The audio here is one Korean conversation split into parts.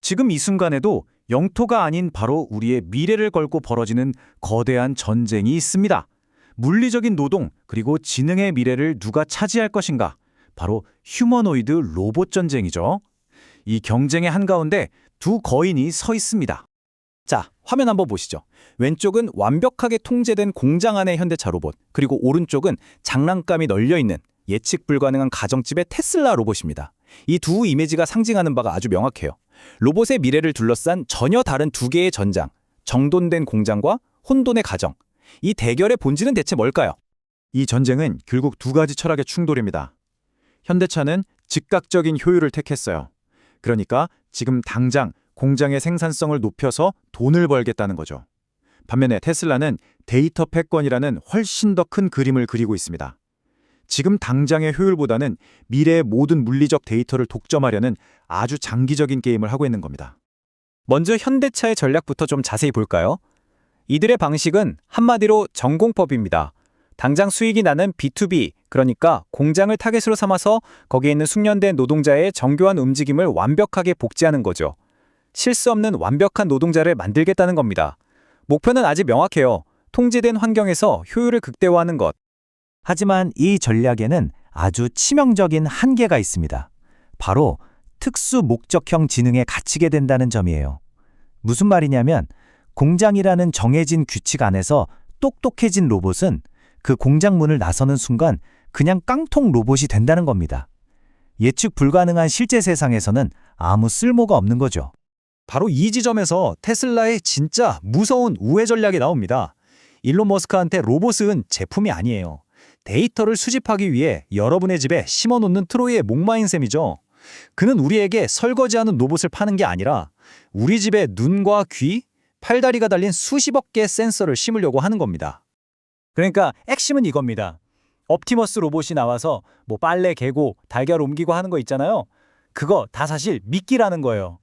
지금 이 순간에도 영토가 아닌 바로 우리의 미래를 걸고 벌어지는 거대한 전쟁이 있습니다. 물리적인 노동 그리고 지능의 미래를 누가 차지할 것인가? 바로 휴머노이드 로봇 전쟁이죠. 이 경쟁의 한가운데 두 거인이 서 있습니다. 자, 화면 한번 보시죠. 왼쪽은 완벽하게 통제된 공장 안의 현대차 로봇, 그리고 오른쪽은 장난감이 널려있는 예측 불가능한 가정집의 테슬라 로봇입니다. 이 두 이미지가 상징하는 바가 아주 명확해요. 로봇의 미래를 둘러싼 전혀 다른 두 개의 전장, 정돈된 공장과 혼돈의 가정. 이 대결의 본질은 대체 뭘까요? 이 전쟁은 결국 두 가지 철학의 충돌입니다. 현대차는 즉각적인 효율을 택했어요. 그러니까 지금 당장 공장의 생산성을 높여서 돈을 벌겠다는 거죠. 반면에 테슬라는 데이터 패권이라는 훨씬 더 큰 그림을 그리고 있습니다. 지금 당장의 효율보다는 미래의 모든 물리적 데이터를 독점하려는 아주 장기적인 게임을 하고 있는 겁니다. 먼저 현대차의 전략부터 좀 자세히 볼까요? 이들의 방식은 한마디로 전공법입니다. 당장 수익이 나는 B2B, 그러니까 공장을 타겟으로 삼아서 거기에 있는 숙련된 노동자의 정교한 움직임을 완벽하게 복제하는 거죠. 실수 없는 완벽한 노동자를 만들겠다는 겁니다. 목표는 아직 명확해요. 통제된 환경에서 효율을 극대화하는 것. 하지만 이 전략에는 아주 치명적인 한계가 있습니다. 바로 특수 목적형 지능에 갇히게 된다는 점이에요. 무슨 말이냐면 공장이라는 정해진 규칙 안에서 똑똑해진 로봇은 그 공장 문을 나서는 순간 그냥 깡통 로봇이 된다는 겁니다. 예측 불가능한 실제 세상에서는 아무 쓸모가 없는 거죠. 바로 이 지점에서 테슬라의 진짜 무서운 우회 전략이 나옵니다. 일론 머스크한테 로봇은 제품이 아니에요. 데이터를 수집하기 위해 여러분의 집에 심어놓는 트로이의 목마인 셈이죠. 그는 우리에게 설거지하는 로봇을 파는 게 아니라 우리 집에 눈과 귀, 팔다리가 달린 수십억 개의 센서를 심으려고 하는 겁니다. 그러니까 핵심은 이겁니다. 옵티머스 로봇이 나와서 빨래 개고 달걀 옮기고 하는 거 있잖아요. 그거 다 사실 미끼라는 거예요.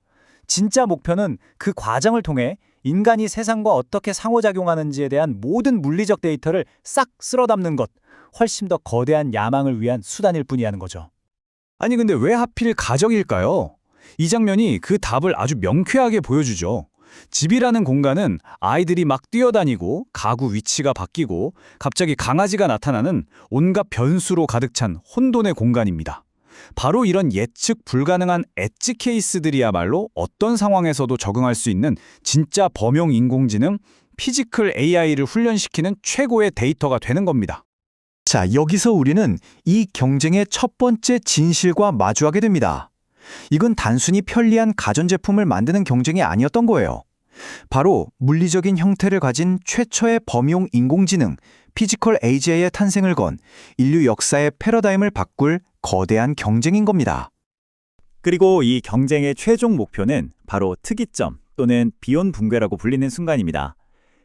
진짜 목표는 그 과정을 통해 인간이 세상과 어떻게 상호작용하는지에 대한 모든 물리적 데이터를 싹 쓸어 담는 것, 훨씬 더 거대한 야망을 위한 수단일 뿐이라는 거죠. 아니 근데 왜 하필 가정일까요? 이 장면이 그 답을 아주 명쾌하게 보여주죠. 집이라는 공간은 아이들이 막 뛰어다니고 가구 위치가 바뀌고 갑자기 강아지가 나타나는 온갖 변수로 가득 찬 혼돈의 공간입니다. 바로 이런 예측 불가능한 엣지 케이스들이야말로 어떤 상황에서도 적응할 수 있는 진짜 범용 인공지능, 피지컬 AI를 훈련시키는 최고의 데이터가 되는 겁니다. 자, 여기서 우리는 이 경쟁의 첫 번째 진실과 마주하게 됩니다. 이건 단순히 편리한 가전제품을 만드는 경쟁이 아니었던 거예요. 바로 물리적인 형태를 가진 최초의 범용 인공지능, 피지컬 AGI의 탄생을 건 인류 역사의 패러다임을 바꿀 거대한 경쟁인 겁니다. 그리고 이 경쟁의 최종 목표는 바로 특이점 또는 비온 붕괴라고 불리는 순간입니다.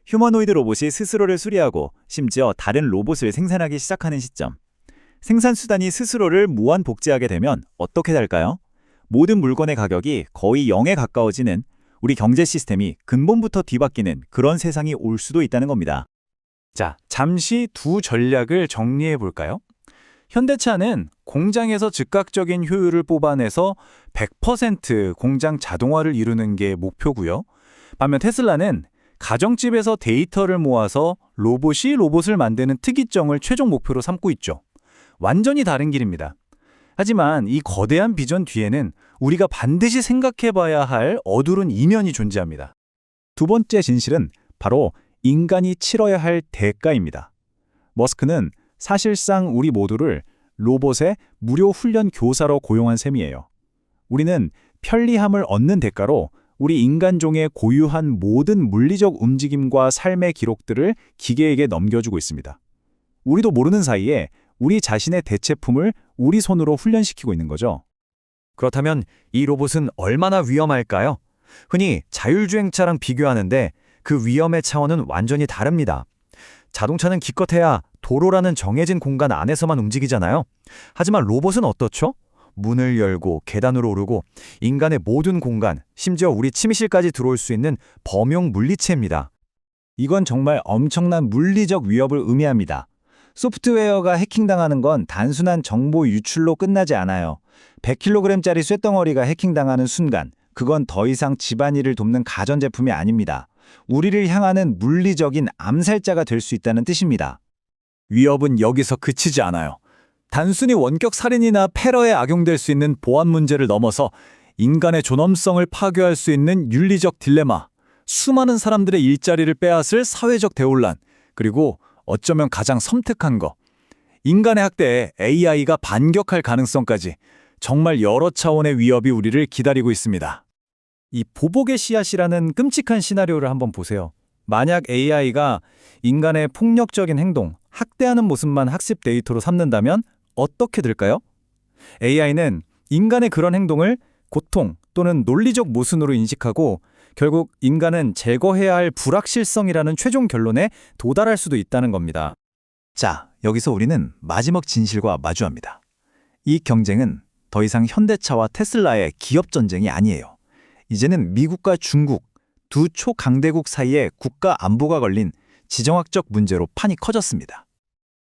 휴머노이드 로봇이 스스로를 수리하고 심지어 다른 로봇을 생산하기 시작하는 시점. 생산 수단이 스스로를 무한 복제하게 되면 어떻게 될까요? 모든 물건의 가격이 거의 0에 가까워지는, 우리 경제 시스템이 근본부터 뒤바뀌는 그런 세상이 올 수도 있다는 겁니다. 자, 잠시 두 전략을 정리해 볼까요? 현대차는 공장에서 즉각적인 효율을 뽑아내서 100% 공장 자동화를 이루는 게 목표고요. 반면 테슬라는 가정집에서 데이터를 모아서 로봇이 로봇을 만드는 특이점을 최종 목표로 삼고 있죠. 완전히 다른 길입니다. 하지만 이 거대한 비전 뒤에는 우리가 반드시 생각해봐야 할 어두운 이면이 존재합니다. 두 번째 진실은 바로 인간이 치러야 할 대가입니다. 머스크는 사실상 우리 모두를 로봇의 무료 훈련 교사로 고용한 셈이에요. 우리는 편리함을 얻는 대가로 우리 인간종의 고유한 모든 물리적 움직임과 삶의 기록들을 기계에게 넘겨주고 있습니다. 우리도 모르는 사이에 우리 자신의 대체품을 우리 손으로 훈련시키고 있는 거죠. 그렇다면 이 로봇은 얼마나 위험할까요? 흔히 자율주행차랑 비교하는데 그 위험의 차원은 완전히 다릅니다. 자동차는 기껏해야 도로라는 정해진 공간 안에서만 움직이잖아요. 하지만 로봇은 어떻죠? 문을 열고 계단으로 오르고 인간의 모든 공간, 심지어 우리 침실까지 들어올 수 있는 범용 물리체입니다. 이건 정말 엄청난 물리적 위협을 의미합니다. 소프트웨어가 해킹당하는 건 단순한 정보 유출로 끝나지 않아요. 100kg짜리 쇳덩어리가 해킹당하는 순간 그건 더 이상 집안일을 돕는 가전제품이 아닙니다. 우리를 향하는 물리적인 암살자가 될 수 있다는 뜻입니다. 위협은 여기서 그치지 않아요. 단순히 원격 살인이나 패러에 악용될 수 있는 보안 문제를 넘어서 인간의 존엄성을 파괴할 수 있는 윤리적 딜레마, 수많은 사람들의 일자리를 빼앗을 사회적 대혼란, 그리고 어쩌면 가장 섬뜩한 거, 인간의 학대에 AI가 반격할 가능성까지 정말 여러 차원의 위협이 우리를 기다리고 있습니다. 이 보복의 씨앗이라는 끔찍한 시나리오를 한번 보세요. 만약 AI가 인간의 폭력적인 행동, 학대하는 모습만 학습 데이터로 삼는다면 어떻게 될까요? AI는 인간의 그런 행동을 고통 또는 논리적 모순으로 인식하고 결국 인간은 제거해야 할 불확실성이라는 최종 결론에 도달할 수도 있다는 겁니다. 자, 여기서 우리는 마지막 진실과 마주합니다. 이 경쟁은 더 이상 현대차와 테슬라의 기업 전쟁이 아니에요. 이제는 미국과 중국, 두 초강대국 사이에 국가 안보가 걸린 지정학적 문제로 판이 커졌습니다.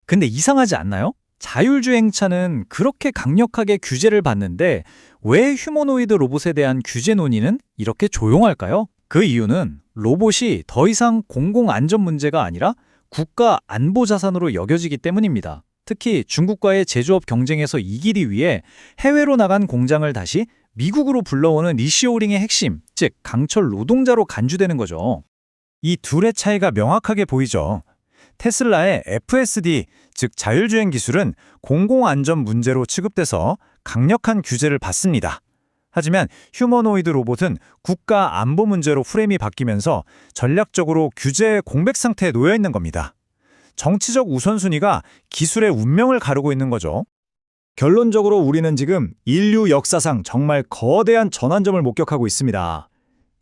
근데 이상하지 않나요? 자율주행차는 그렇게 강력하게 규제를 받는데 왜 휴머노이드 로봇에 대한 규제 논의는 이렇게 조용할까요? 그 이유는 로봇이 더 이상 공공안전 문제가 아니라 국가 안보 자산으로 여겨지기 때문입니다. 특히 중국과의 제조업 경쟁에서 이기기 위해 해외로 나간 공장을 다시 미국으로 불러오는 리시오링의 핵심, 즉 강철 노동자로 간주되는 거죠. 이 둘의 차이가 명확하게 보이죠. 테슬라의 FSD, 즉 자율주행 기술은 공공안전 문제로 취급돼서 강력한 규제를 받습니다. 하지만 휴머노이드 로봇은 국가 안보 문제로 프레임이 바뀌면서 전략적으로 규제의 공백 상태에 놓여 있는 겁니다. 정치적 우선순위가 기술의 운명을 가르고 있는 거죠. 결론적으로 우리는 지금 인류 역사상 정말 거대한 전환점을 목격하고 있습니다.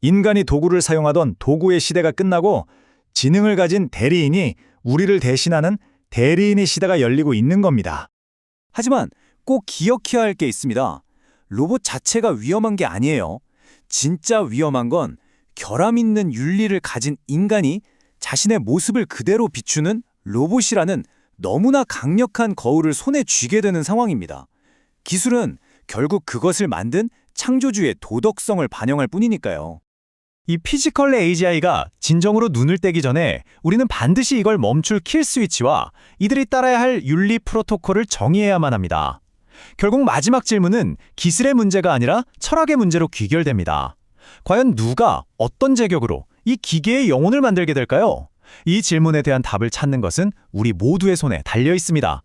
인간이 도구를 사용하던 도구의 시대가 끝나고 지능을 가진 대리인이 우리를 대신하는 대리인의 시대가 열리고 있는 겁니다. 하지만 꼭 기억해야 할 게 있습니다. 로봇 자체가 위험한 게 아니에요. 진짜 위험한 건 결함 있는 윤리를 가진 인간이 자신의 모습을 그대로 비추는 로봇이라는 너무나 강력한 거울을 손에 쥐게 되는 상황입니다. 기술은 결국 그것을 만든 창조주의 도덕성을 반영할 뿐이니까요. 이 피지컬 AGI가 진정으로 눈을 떼기 전에 우리는 반드시 이걸 멈출 킬 스위치와 이들이 따라야 할 윤리 프로토콜을 정의해야만 합니다. 결국 마지막 질문은 기술의 문제가 아니라 철학의 문제로 귀결됩니다. 과연 누가 어떤 제격으로 이 기계의 영혼을 만들게 될까요? 이 질문에 대한 답을 찾는 것은 우리 모두의 손에 달려 있습니다.